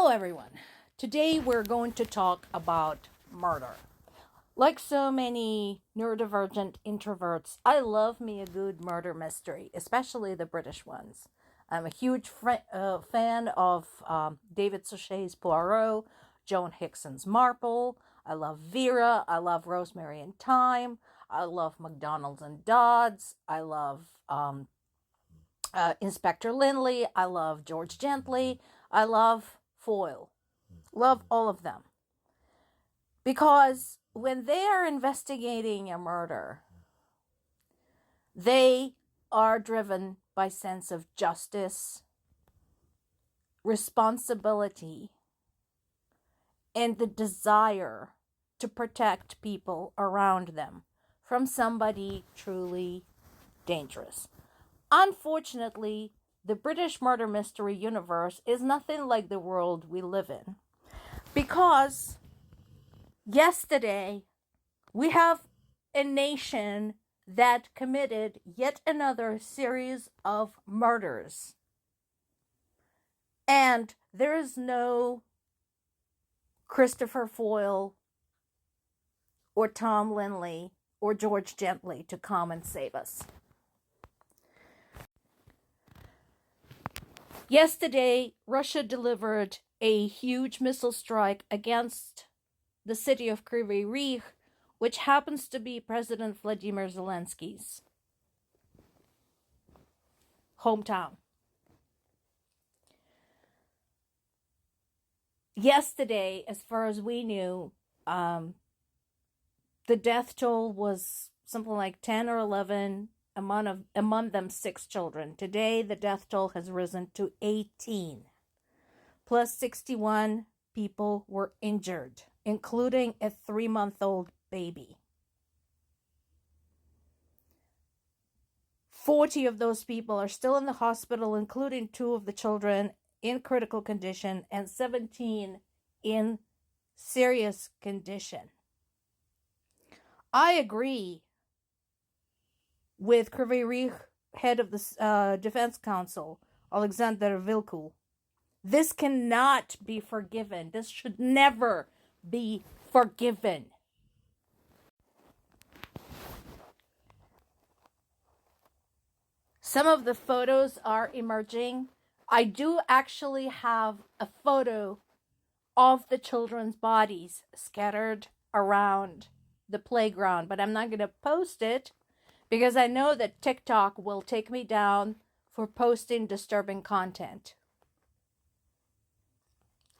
Hello everyone. Today we're going to talk about murder. Like so many neurodivergent introverts, I love me a good murder mystery, especially the British ones. I'm a huge fan of David Suchet's Poirot, Joan Hickson's Marple. I love Vera. I love Rosemary and Thyme. I love McDonald's and Dodds. I love Inspector Lindley. I love George Gently. I love Foyle. Love all of them. Because when they are investigating a murder, they are driven by sense of justice, responsibility, and the desire to protect people around them from somebody truly dangerous. Unfortunately, the British murder mystery universe is nothing like the world we live in. Because yesterday, we have a nation that committed yet another series of murders. And there is no Christopher Foyle or Tom Lindley or George Gently to come and save us. Yesterday, Russia delivered a huge missile strike against the city of Kryvyi Rih, which happens to be President Vladimir Zelensky's hometown. Yesterday, as far as we knew, the death toll was something like 10 or 11, among them 6 children. Today, the death toll has risen to 18. Plus 61 people were injured, including a 3-month-old baby. 40 of those people are still in the hospital, including 2 of the children in critical condition and 17 in serious condition. I agree with Kryvyi Rih head of the Defense Council, Alexander Vilkul. This cannot be forgiven. This should never be forgiven. Some of the photos are emerging. I do actually have a photo of the children's bodies scattered around the playground, but I'm not going to post it because I know that TikTok will take me down for posting disturbing content.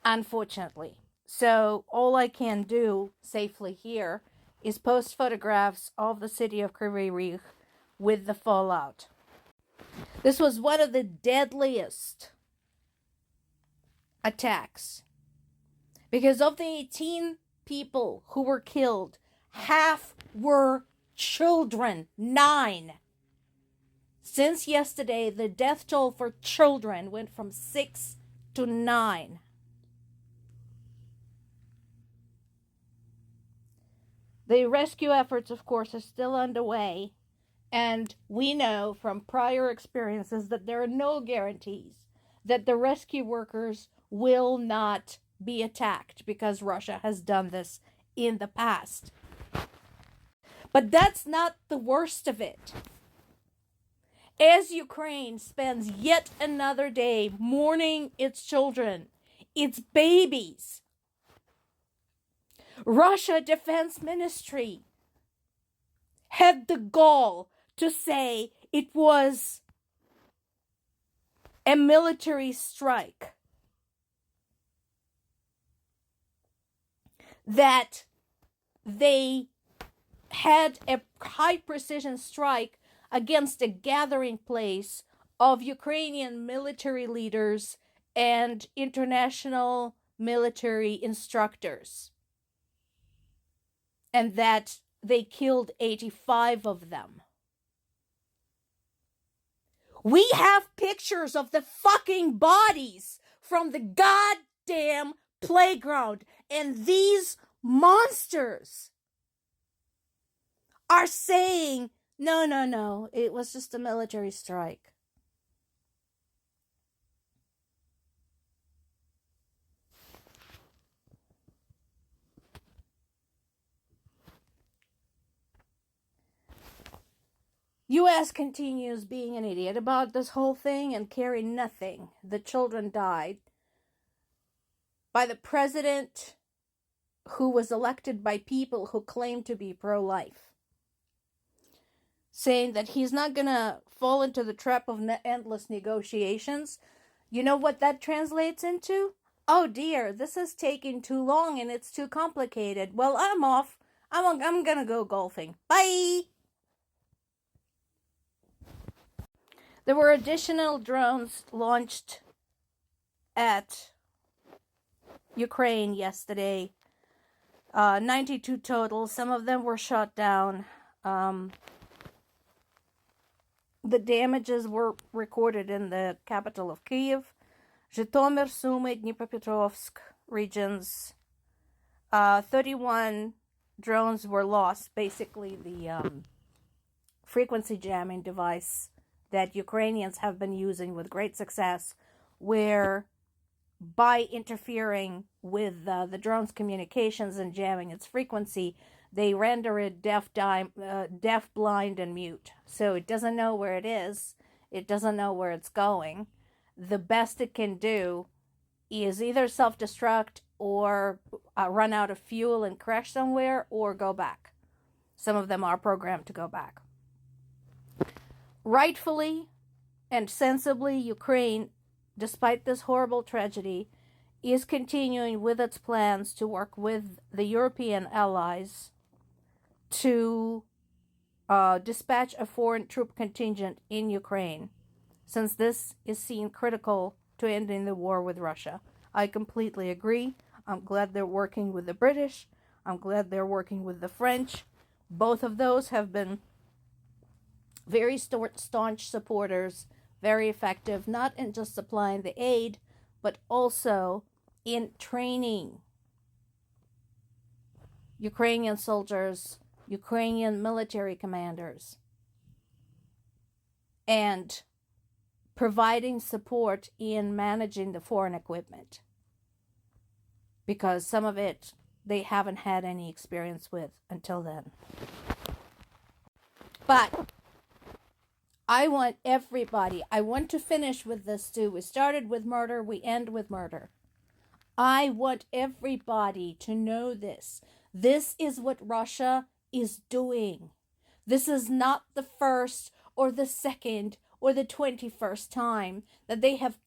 Unfortunately. So all I can do safely here is post photographs of the city of Kryvyi Rih with the fallout. This was one of the deadliest attacks. Because of the 18 people who were killed, half were children. 9. Since yesterday, the death toll for children went from 6 to 9. The rescue efforts, of course, are still underway. And we know from prior experiences that there are no guarantees that the rescue workers will not be attacked because Russia has done this in the past. But that's not the worst of it. As Ukraine spends yet another day mourning its children, its babies, Russia Defense Ministry had the gall to say it was a military strike. That they had a high precision strike against a gathering place of Ukrainian military leaders and international military instructors. And that they killed 85 of them. We have pictures of the fucking bodies from the goddamn playground, and these monsters are saying, no, it was just a military strike. U.S. continues being an idiot about this whole thing and caring nothing. The children died by the president who was elected by people who claim to be pro-life, saying that he's not going to fall into the trap of endless negotiations. You know what that translates into? Oh dear, this is taking too long and it's too complicated. Well, I'm off. I'm going to go golfing. Bye! There were additional drones launched at Ukraine yesterday. 92 total. Some of them were shot down. The damages were recorded in the capital of Kyiv, Zhytomyr, Sumy, Dnipropetrovsk regions. 31 drones were lost. Basically, the frequency jamming device that Ukrainians have been using with great success, where by interfering with the drone's communications and jamming its frequency, they render it deaf, blind, and mute. So it doesn't know where it is. It doesn't know where it's going. The best it can do is either self-destruct or run out of fuel and crash somewhere or go back. Some of them are programmed to go back. Rightfully and sensibly, Ukraine, despite this horrible tragedy, is continuing with its plans to work with the European allies to dispatch a foreign troop contingent in Ukraine, since this is seen critical to ending the war with Russia. I completely agree. I'm glad they're working with the British. I'm glad they're working with the French. Both of those have been very staunch supporters, very effective, not in just supplying the aid, but also in training Ukrainian soldiers, Ukrainian military commanders, and providing support in managing the foreign equipment, because some of it they haven't had any experience with until then. But I want everybody, I want to finish with this too. We started with murder, we end with murder. I want everybody to know this. This is what Russia is doing. This is not the first or the second or the 21st time that they have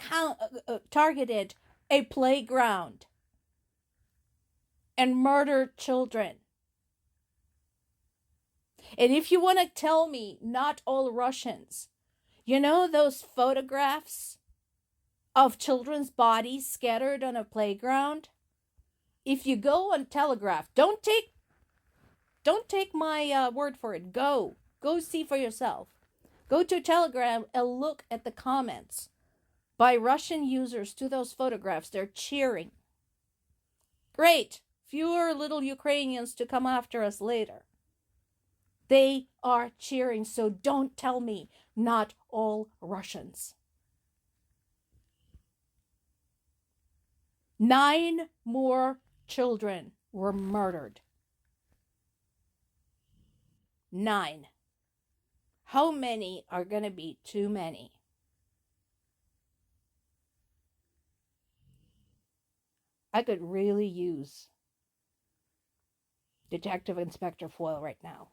targeted a playground and murdered children. And if you want to tell me not all Russians, you know those photographs of children's bodies scattered on a playground? If you go on Telegraph, don't take my word for it. Go see for yourself. Go to Telegram and look at the comments by Russian users to those photographs. They're cheering. Great, fewer little Ukrainians to come after us later. They are cheering, so don't tell me not all Russians. 9 more children were murdered. 9. How many are going to be too many? I could really use Detective Inspector Foyle right now.